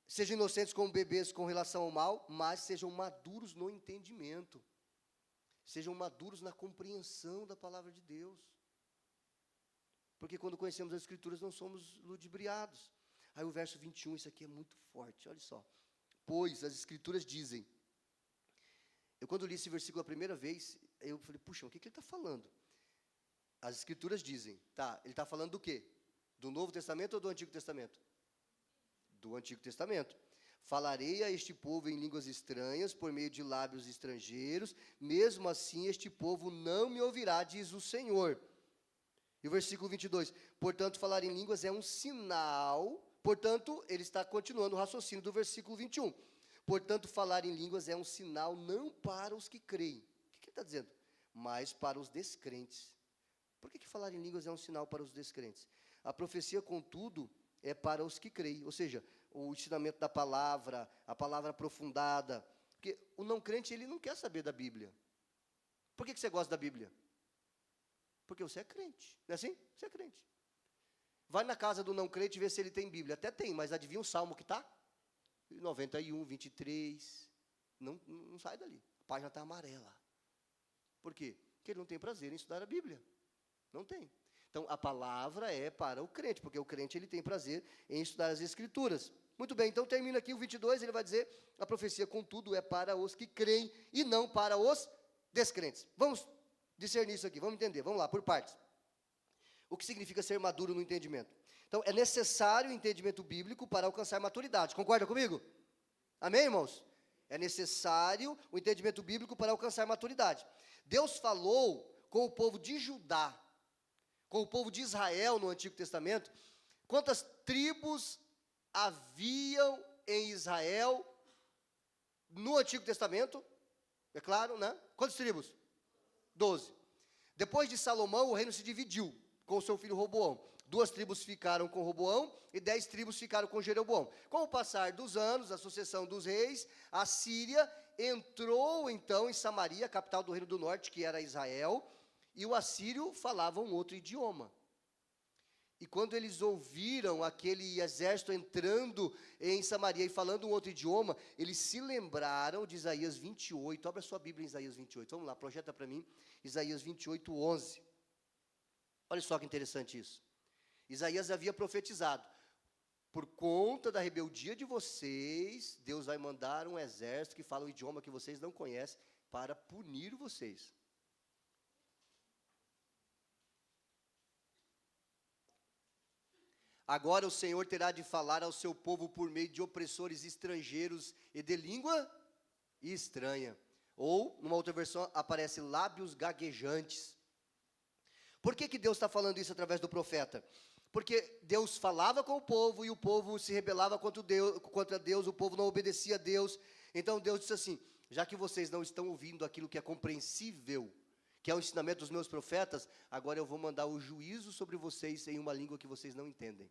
sejam inocentes como bebês com relação ao mal, mas sejam maduros no entendimento. Sejam maduros na compreensão da palavra de Deus. Porque quando conhecemos as Escrituras não somos ludibriados. Aí o verso 21, isso aqui é muito forte, olha só. Pois as Escrituras dizem. Eu quando li esse versículo a primeira vez, eu falei, puxa, o que ele está falando? As Escrituras dizem, tá, ele está falando do quê? Do Novo Testamento ou do Antigo Testamento? Do Antigo Testamento. Falarei a este povo em línguas estranhas, por meio de lábios estrangeiros, mesmo assim este povo não me ouvirá, diz o Senhor. E o versículo 22, portanto, falar em línguas é um sinal, portanto, ele está continuando o raciocínio do versículo 21. Portanto, falar em línguas é um sinal não para os que creem. O que ele está dizendo? Mas para os descrentes. Por que falar em línguas é um sinal para os descrentes? A profecia, contudo, é para os que creem, ou seja, o ensinamento da palavra, a palavra aprofundada. Porque o não crente, ele não quer saber da Bíblia. Por que você gosta da Bíblia? Porque você é crente, não é assim? Você é crente. Vai na casa do não crente e vê se ele tem Bíblia. Até tem, mas adivinha o salmo que está? 91, 23. Não sai dali. A página está amarela. Por quê? Porque ele não tem prazer em estudar a Bíblia. Não tem. Então, a palavra é para o crente, porque o crente ele tem prazer em estudar as Escrituras. Muito bem, então termina aqui o 22, ele vai dizer, a profecia, contudo, é para os que creem e não para os descrentes. Vamos discernir isso aqui, vamos entender, vamos lá, por partes. O que significa ser maduro no entendimento? Então, é necessário o entendimento bíblico para alcançar maturidade. Concorda comigo? Amém, irmãos? É necessário o entendimento bíblico para alcançar maturidade. Deus falou com o povo de Judá, com o povo de Israel no Antigo Testamento, quantas tribos haviam em Israel, no Antigo Testamento, é claro, né? Quantas tribos? 12. Depois de Salomão, o reino se dividiu com o seu filho Roboão. 2 tribos ficaram com Roboão e 10 tribos ficaram com Jeroboão. Com o passar dos anos, a sucessão dos reis, a Síria entrou então em Samaria, capital do reino do norte, que era Israel, e o assírio falava um outro idioma. E quando eles ouviram aquele exército entrando em Samaria e falando um outro idioma, eles se lembraram de Isaías 28. Abra sua Bíblia em Isaías 28. Vamos lá, projeta para mim. Isaías 28, 11. Olha só que interessante isso. Isaías havia profetizado: por conta da rebeldia de vocês, Deus vai mandar um exército que fala um idioma que vocês não conhecem para punir vocês. Agora o Senhor terá de falar ao seu povo por meio de opressores estrangeiros e de língua estranha. Ou, numa outra versão, aparece lábios gaguejantes. Por que Deus está falando isso através do profeta? Porque Deus falava com o povo e o povo se rebelava contra Deus, o povo não obedecia a Deus. Então Deus disse assim: já que vocês não estão ouvindo aquilo que é compreensível, que é o ensinamento dos meus profetas, agora eu vou mandar o juízo sobre vocês em uma língua que vocês não entendem.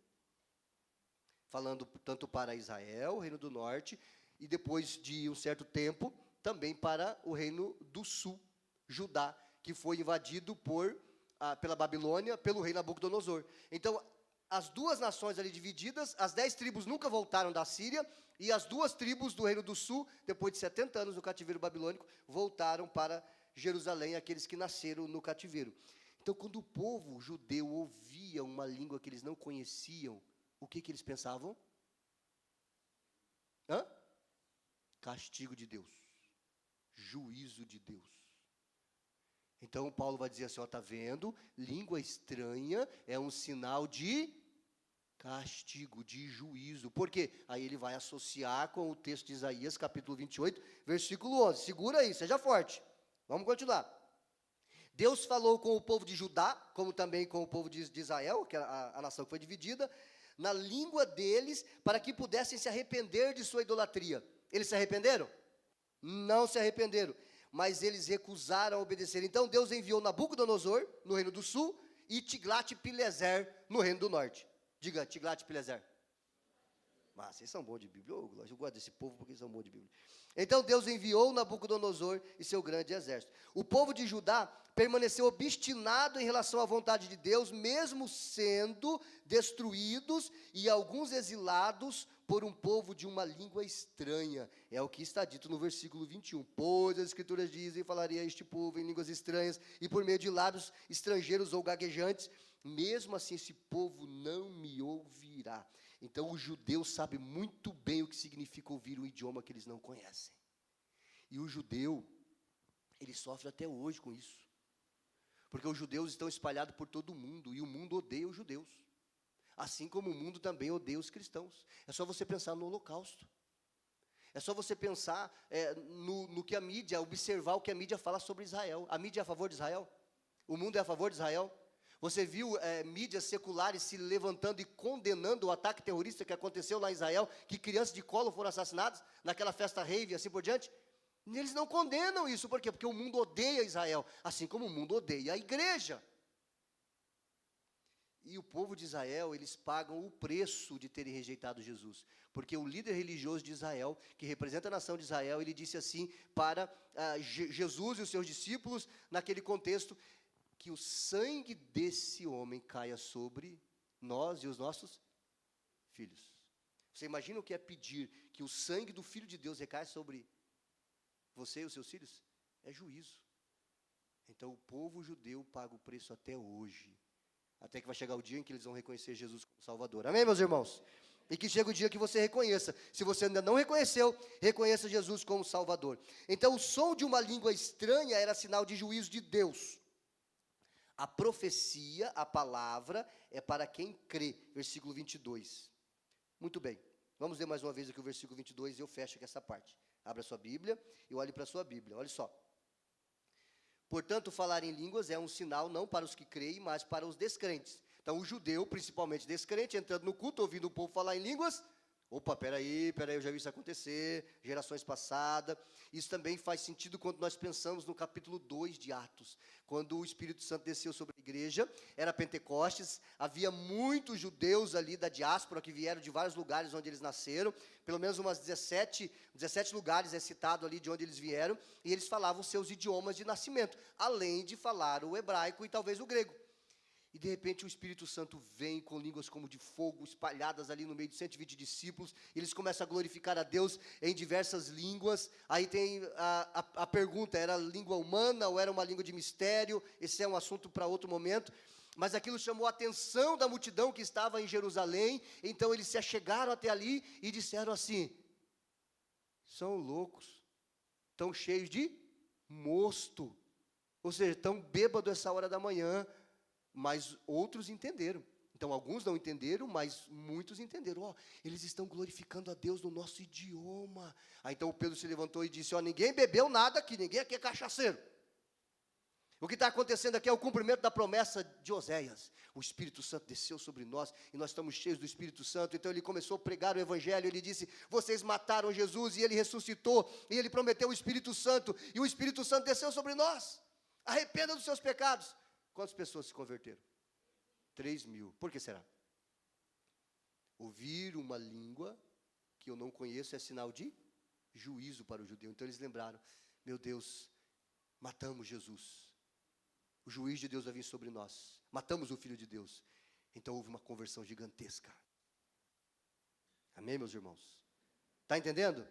Falando tanto para Israel, o reino do norte, e depois de um certo tempo, também para o reino do sul, Judá, que foi invadido pela Babilônia, pelo rei Nabucodonosor. Então, as 2 nações ali divididas, as 10 tribos nunca voltaram da Síria, e as 2 tribos do reino do sul, depois de 70 anos no cativeiro babilônico, voltaram para Jerusalém, aqueles que nasceram no cativeiro. Então, quando o povo judeu ouvia uma língua que eles não conheciam, o que eles pensavam? Castigo de Deus, juízo de Deus. Então Paulo vai dizer assim: está vendo? Língua estranha é um sinal de castigo, de juízo. Por quê? Aí ele vai associar com o texto de Isaías, capítulo 28, versículo 11. Segura aí, seja forte. Vamos continuar. Deus falou com o povo de Judá, como também com o povo de Israel, que é a nação que foi dividida, na língua deles, para que pudessem se arrepender de sua idolatria. Eles se arrependeram? Não se arrependeram, mas eles recusaram obedecer. Então Deus enviou Nabucodonosor, no reino do sul, e Tiglat-Pileser, no reino do norte. Diga, Tiglat-Pileser. Mas vocês são bons de Bíblia. Eu gosto desse povo porque eles são bons de Bíblia. Então Deus enviou Nabucodonosor e seu grande exército. O povo de Judá permaneceu obstinado em relação à vontade de Deus, mesmo sendo destruídos e alguns exilados por um povo de uma língua estranha. É o que está dito no versículo 21. Pois as escrituras dizem: falaria este povo em línguas estranhas e por meio de lábios estrangeiros ou gaguejantes. Mesmo assim esse povo não me ouvirá. Então o judeu sabe muito bem o que significa ouvir um idioma que eles não conhecem. E o judeu, ele sofre até hoje com isso. Porque os judeus estão espalhados por todo o mundo, e o mundo odeia os judeus. Assim como o mundo também odeia os cristãos. É só você pensar no Holocausto. É só você pensar no que a mídia, observar o que a mídia fala sobre Israel. A mídia é a favor de Israel? O mundo é a favor de Israel? Você viu mídias seculares se levantando e condenando o ataque terrorista que aconteceu lá em Israel, que crianças de colo foram assassinadas naquela festa rave e assim por diante? Eles não condenam isso, por quê? Porque o mundo odeia Israel, assim como o mundo odeia a igreja. E o povo de Israel, eles pagam o preço de terem rejeitado Jesus, porque o líder religioso de Israel, que representa a nação de Israel, ele disse assim para Jesus e os seus discípulos, naquele contexto: que o sangue desse homem caia sobre nós e os nossos filhos. Você imagina o que é pedir que o sangue do Filho de Deus recaia sobre você e os seus filhos? É juízo. Então o povo judeu paga o preço até hoje, até que vai chegar o dia em que eles vão reconhecer Jesus como Salvador. Amém, meus irmãos? E que chega o dia que você reconheça. Se você ainda não reconheceu, reconheça Jesus como Salvador. Então o som de uma língua estranha era sinal de juízo de Deus. A profecia, a palavra, é para quem crê. Versículo 22. Muito bem. Vamos ler mais uma vez aqui o versículo 22 e eu fecho aqui essa parte. Abra sua Bíblia e olhe para a sua Bíblia. Olha só. Portanto, falar em línguas é um sinal não para os que creem, mas para os descrentes. Então, o judeu, principalmente descrente, entrando no culto, ouvindo o povo falar em línguas, Opa, peraí, eu já vi isso acontecer, gerações passadas. Isso também faz sentido quando nós pensamos no capítulo 2 de Atos, quando o Espírito Santo desceu sobre a igreja, era Pentecostes, havia muitos judeus ali da diáspora que vieram de vários lugares onde eles nasceram, pelo menos umas 17 lugares é citado ali de onde eles vieram, e eles falavam seus idiomas de nascimento, além de falar o hebraico e talvez o grego. E de repente o Espírito Santo vem com línguas como de fogo, espalhadas ali no meio de 120 discípulos, e eles começam a glorificar a Deus em diversas línguas. Aí tem a pergunta, era língua humana ou era uma língua de mistério? Esse é um assunto para outro momento. Mas aquilo chamou a atenção da multidão que estava em Jerusalém, então eles se achegaram até ali e disseram assim: são loucos, estão cheios de mosto, ou seja, estão bêbados essa hora da manhã. Mas outros entenderam. Então, alguns não entenderam, mas muitos entenderam. Eles estão glorificando a Deus no nosso idioma. Aí, então, o Pedro se levantou e disse, ninguém bebeu nada aqui, ninguém aqui é cachaceiro. O que está acontecendo aqui é o cumprimento da promessa de Oséias. O Espírito Santo desceu sobre nós, e nós estamos cheios do Espírito Santo. Então, ele começou a pregar o Evangelho, ele disse, vocês mataram Jesus, e ele ressuscitou, e ele prometeu o Espírito Santo, e o Espírito Santo desceu sobre nós. Arrependa dos seus pecados. Quantas pessoas se converteram? 3.000. Por que será? Ouvir uma língua que eu não conheço é sinal de juízo para o judeu. Então eles lembraram, meu Deus, matamos Jesus. O juiz de Deus vai vir sobre nós. Matamos o Filho de Deus. Então houve uma conversão gigantesca. Amém, meus irmãos? Está entendendo?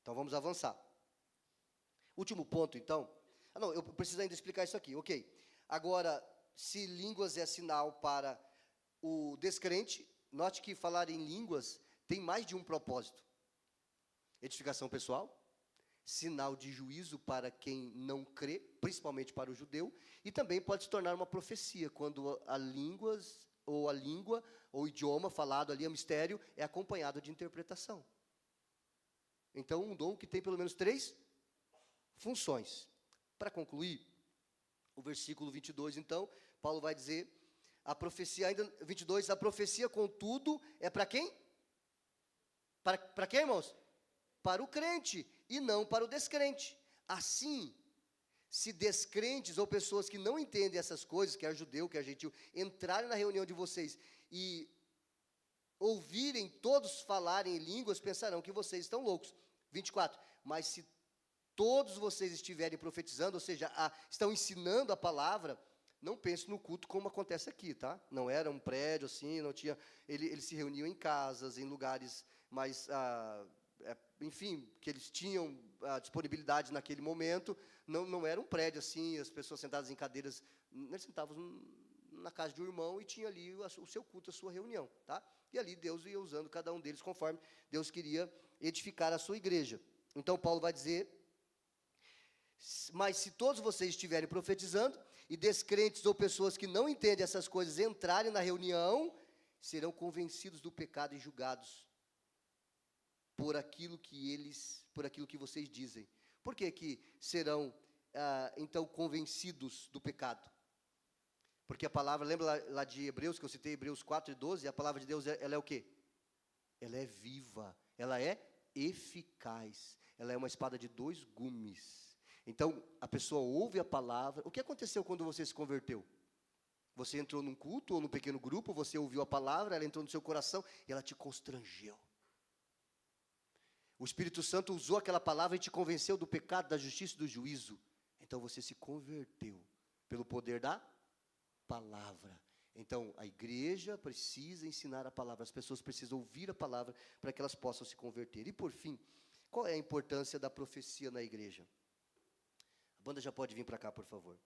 Então vamos avançar. Último ponto, então. Não, eu preciso ainda explicar isso aqui, ok. Agora, se línguas é sinal para o descrente, note que falar em línguas tem mais de um propósito. Edificação pessoal, sinal de juízo para quem não crê, principalmente para o judeu, e também pode se tornar uma profecia, quando a língua, ou o idioma falado ali, o mistério, é acompanhado de interpretação. Então, um dom que tem pelo menos 3 funções. Para concluir, o versículo 22, então, Paulo vai dizer, a profecia, ainda 22, a profecia, contudo, é para quem? Para quem, irmãos? Para o crente, e não para o descrente. Assim, se descrentes ou pessoas que não entendem essas coisas, quer judeu, quer gentil, entrarem na reunião de vocês e ouvirem todos falarem em línguas, pensarão que vocês estão loucos. 24, mas se todos vocês estiverem profetizando, ou seja, estão ensinando a palavra, não pense no culto como acontece aqui, tá? Não era um prédio assim, não tinha, eles se reuniam em casas, em lugares mais, enfim, que eles tinham a disponibilidade naquele momento, não era um prédio assim, as pessoas sentadas em cadeiras, eles sentavam na casa de um irmão e tinha ali o seu culto, a sua reunião, tá? E ali Deus ia usando cada um deles conforme Deus queria edificar a sua igreja. Então Paulo vai dizer, mas se todos vocês estiverem profetizando, e descrentes ou pessoas que não entendem essas coisas entrarem na reunião, serão convencidos do pecado e julgados por aquilo que vocês dizem. Por que serão, então, convencidos do pecado? Porque a palavra, lembra lá de Hebreus, que eu citei, Hebreus 4:12, a palavra de Deus, ela é o quê? Ela é viva, ela é eficaz, ela é uma espada de 2 gumes. Então, a pessoa ouve a palavra. O que aconteceu quando você se converteu? Você entrou num culto ou num pequeno grupo, você ouviu a palavra, ela entrou no seu coração e ela te constrangeu. O Espírito Santo usou aquela palavra e te convenceu do pecado, da justiça e do juízo. Então, você se converteu pelo poder da palavra. Então, a igreja precisa ensinar a palavra, as pessoas precisam ouvir a palavra para que elas possam se converter. E, por fim, qual é a importância da profecia na igreja? A banda já pode vir para cá, por favor.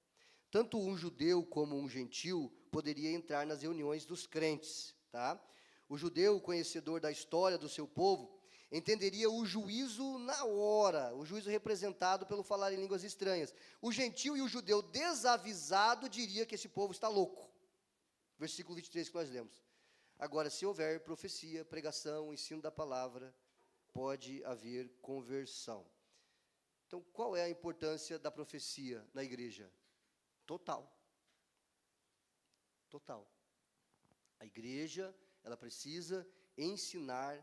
Tanto um judeu como um gentil poderia entrar nas reuniões dos crentes, tá? O judeu, conhecedor da história do seu povo, entenderia o juízo na hora, o juízo representado pelo falar em línguas estranhas. O gentil e o judeu desavisado diria que esse povo está louco. Versículo 23 que nós lemos. Agora, se houver profecia, pregação, ensino da palavra, pode haver conversão. Então, qual é a importância da profecia na igreja? Total. Total. A igreja, ela precisa ensinar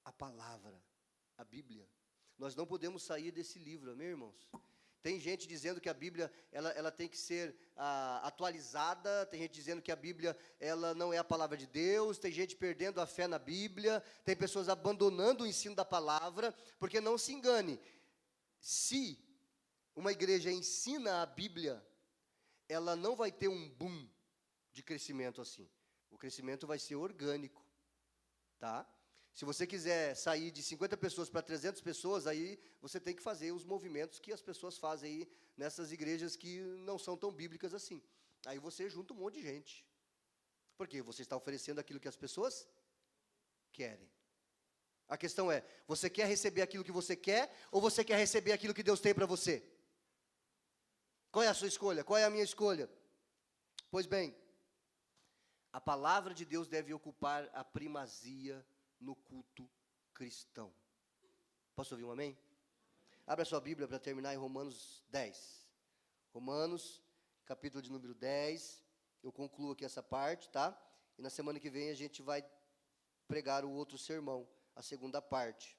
A palavra, a Bíblia. Nós não podemos sair desse livro, amém, irmãos? Tem gente dizendo que a Bíblia ela tem que ser atualizada, tem gente dizendo que a Bíblia ela não é a palavra de Deus, tem gente perdendo a fé na Bíblia, tem pessoas abandonando o ensino da palavra, porque não se engane, se uma igreja ensina a Bíblia, ela não vai ter um boom de crescimento assim. O crescimento vai ser orgânico, tá? Se você quiser sair de 50 pessoas para 300 pessoas, aí você tem que fazer os movimentos que as pessoas fazem aí nessas igrejas que não são tão bíblicas assim. Aí você junta um monte de gente. Porque você está oferecendo aquilo que as pessoas querem. A questão é, você quer receber aquilo que você quer ou você quer receber aquilo que Deus tem para você? Qual é a sua escolha? Qual é a minha escolha? Pois bem, a palavra de Deus deve ocupar a primazia no culto cristão. Posso ouvir um amém? Abra sua Bíblia para terminar em Romanos 10. Romanos, capítulo de número 10. Eu concluo aqui essa parte, tá? E na semana que vem a gente vai pregar o outro sermão, a segunda parte.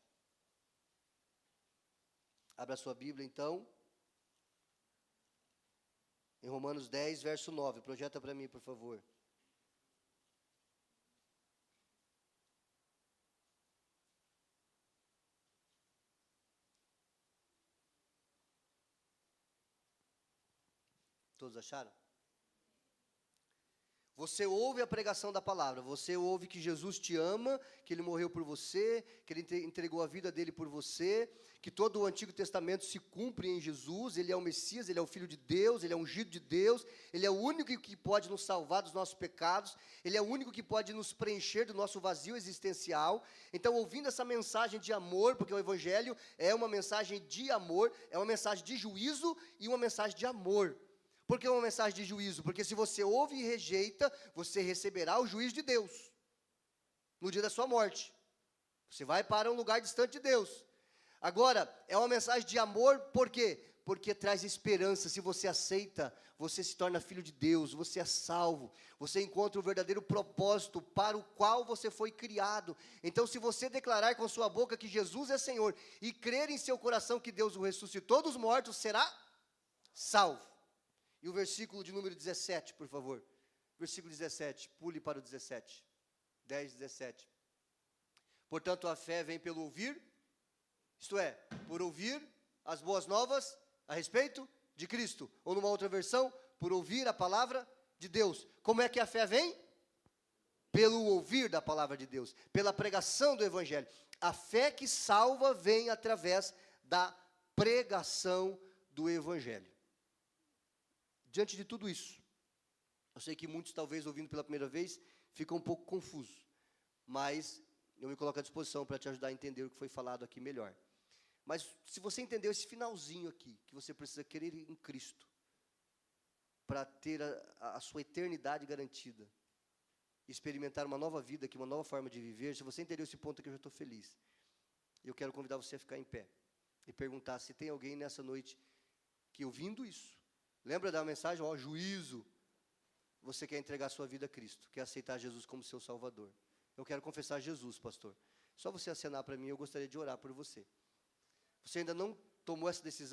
Abra sua Bíblia, então. Em Romanos 10, verso 9. Projeta para mim, por favor. Todos acharam? Você ouve a pregação da palavra, você ouve que Jesus te ama, que Ele morreu por você, que Ele entregou a vida dele por você, que todo o Antigo Testamento se cumpre em Jesus, Ele é o Messias, Ele é o Filho de Deus, Ele é o ungido de Deus, Ele é o único que pode nos salvar dos nossos pecados, Ele é o único que pode nos preencher do nosso vazio existencial. Então, ouvindo essa mensagem de amor, porque o Evangelho é uma mensagem de amor, é uma mensagem de juízo e uma mensagem de amor. Por que uma mensagem de juízo? Porque se você ouve e rejeita, você receberá o juízo de Deus no dia da sua morte. Você vai para um lugar distante de Deus. Agora, é uma mensagem de amor, por quê? Porque traz esperança. Se você aceita, você se torna filho de Deus, você é salvo, você encontra o verdadeiro propósito para o qual você foi criado. Então, se você declarar com sua boca que Jesus é Senhor e crer em seu coração que Deus o ressuscitou dos mortos, será salvo. E o versículo de número 17, por favor. Versículo 17, pule para o 17. 10, 17. Portanto, a fé vem pelo ouvir, isto é, por ouvir as boas novas a respeito de Cristo. Ou numa outra versão, por ouvir a palavra de Deus. Como é que a fé vem? Pelo ouvir da palavra de Deus, pela pregação do Evangelho. A fé que salva vem através da pregação do Evangelho. Diante de tudo isso, eu sei que muitos, talvez, ouvindo pela primeira vez, ficam um pouco confusos, mas eu me coloco à disposição para te ajudar a entender o que foi falado aqui melhor. Mas se você entendeu esse finalzinho aqui, que você precisa crer em Cristo, para ter a sua eternidade garantida, experimentar uma nova vida, uma nova forma de viver, se você entendeu esse ponto aqui, eu já estou feliz. Eu quero convidar você a ficar em pé e perguntar se tem alguém nessa noite que, ouvindo isso, lembra da mensagem, juízo, você quer entregar sua vida a Cristo, quer aceitar Jesus como seu Salvador. Eu quero confessar Jesus, pastor. Só você acenar para mim, eu gostaria de orar por você. Você ainda não tomou essa decisão?